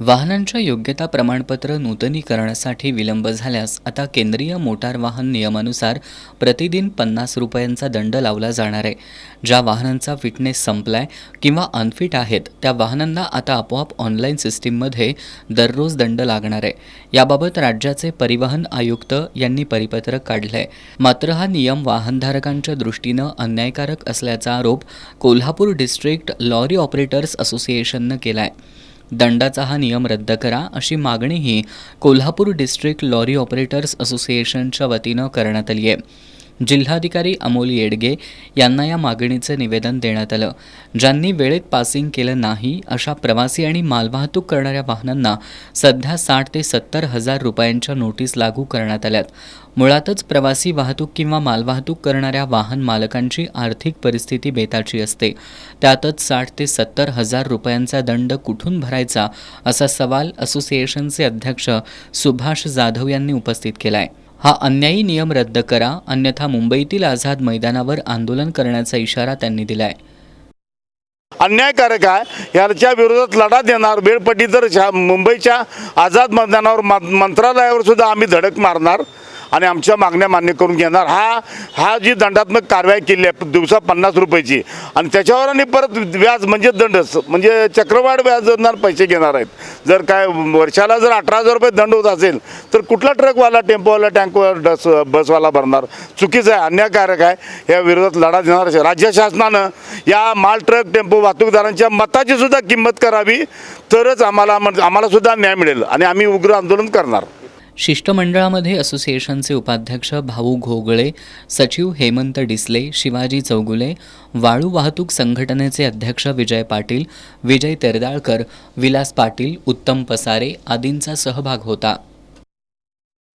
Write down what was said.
वाहनांच्या योग्यता प्रमाणपत्र नूतनीकरणासाठी विलंब झाल्यास आता केंद्रीय मोटार वाहन नियमानुसार प्रतिदिन 50 रुपयांचा दंड लावला जाणार आहे. ज्या वाहनांचा फिटनेस संपलाय किंवा अनफिट आहेत त्या वाहनांना आता आपोआप ऑनलाईन सिस्टीममध्ये दररोज दंड लागणार आहे. याबाबत राज्याचे परिवहन आयुक्त यांनी परिपत्रक काढलंय. मात्र हा नियम वाहनधारकांच्या दृष्टीनं अन्यायकारक असल्याचा आरोप कोल्हापूर डिस्ट्रिक्ट लॉरी ऑपरेटर्स असोसिएशननं केलाय. दंडाचा हा नियम रद्द करा अशी मागणीही कोल्हापूर डिस्ट्रिक्ट लॉरी ऑपरेटर्स असोसिएशनच्या वतीनं करण्यात आली आहे. जिल्हाधिकारी अमोल येडगे यांना या मागणीचं निवेदन देण्यात आलं. ज्यांनी वेळेत पासिंग केलं नाही अशा प्रवासी आणि मालवाहतूक करणाऱ्या वाहनांना सध्या 60 ते 70 हजार रुपयांच्या नोटीस लागू करण्यात आल्यात. मुळातच प्रवासी वाहतूक किंवा मालवाहतूक करणाऱ्या वाहन मालकांची आर्थिक परिस्थिती बेताची असते. त्यातच 60 ते 70 हजार रुपयांचा दंड कुठून भरायचा असा सवाल असोसिएशनचे अध्यक्ष सुभाष जाधव यांनी उपस्थित केलाय. हा अन्यायी नियम रद्द करा, अन्यथा मुंबईतील आझाद मैदानावर आंदोलन करण्याचा इशारा त्यांनी दिलाय. अन्यायकारक आहे. याच्या विरोधात लढा देणार. बेळपट्टी तर मुंबईच्या आझाद मैदानावर मंत्रालयावर सुद्धा आम्ही धडक मारणार आणि आमच्या मागण्या मान्य करून घेणार. हा जी दंडात्मक कारवाई केली आहे दिवसा 50 रुपयाची आणि त्याच्यावर आणि परत व्याज म्हणजे दंडच म्हणजे चक्रवाढ व्याजदरावर पैसे घेणार आहेत. जर काय वर्षाला जर 18,000 रुपये दंड होत असेल तर कुठला ट्रकवाला, टेम्पोवाला, टँकवाला, बसवाला भरणार? चुकीचं आहे, अन्यायकारक आहे. या विरोधात लढा देणार. राज्य शासनानं या माल, ट्रक, टेम्पो वाहतूकदारांच्या मताची सुद्धा किंमत करावी तरच आम्हाला सुद्धा न्याय मिळेल आणि आम्ही उग्र आंदोलन करणार. शिष्टमंडळामध्ये असोसिएशनचे उपाध्यक्ष भाऊ घोगळे, सचिव हेमंत डिसले, शिवाजी चौगुले, वाळू वाहतूक संघटनेचे अध्यक्ष विजय पाटील, विजय तेरदाळकर, विलास पाटील, उत्तम पसारे आदींचा सहभाग होता.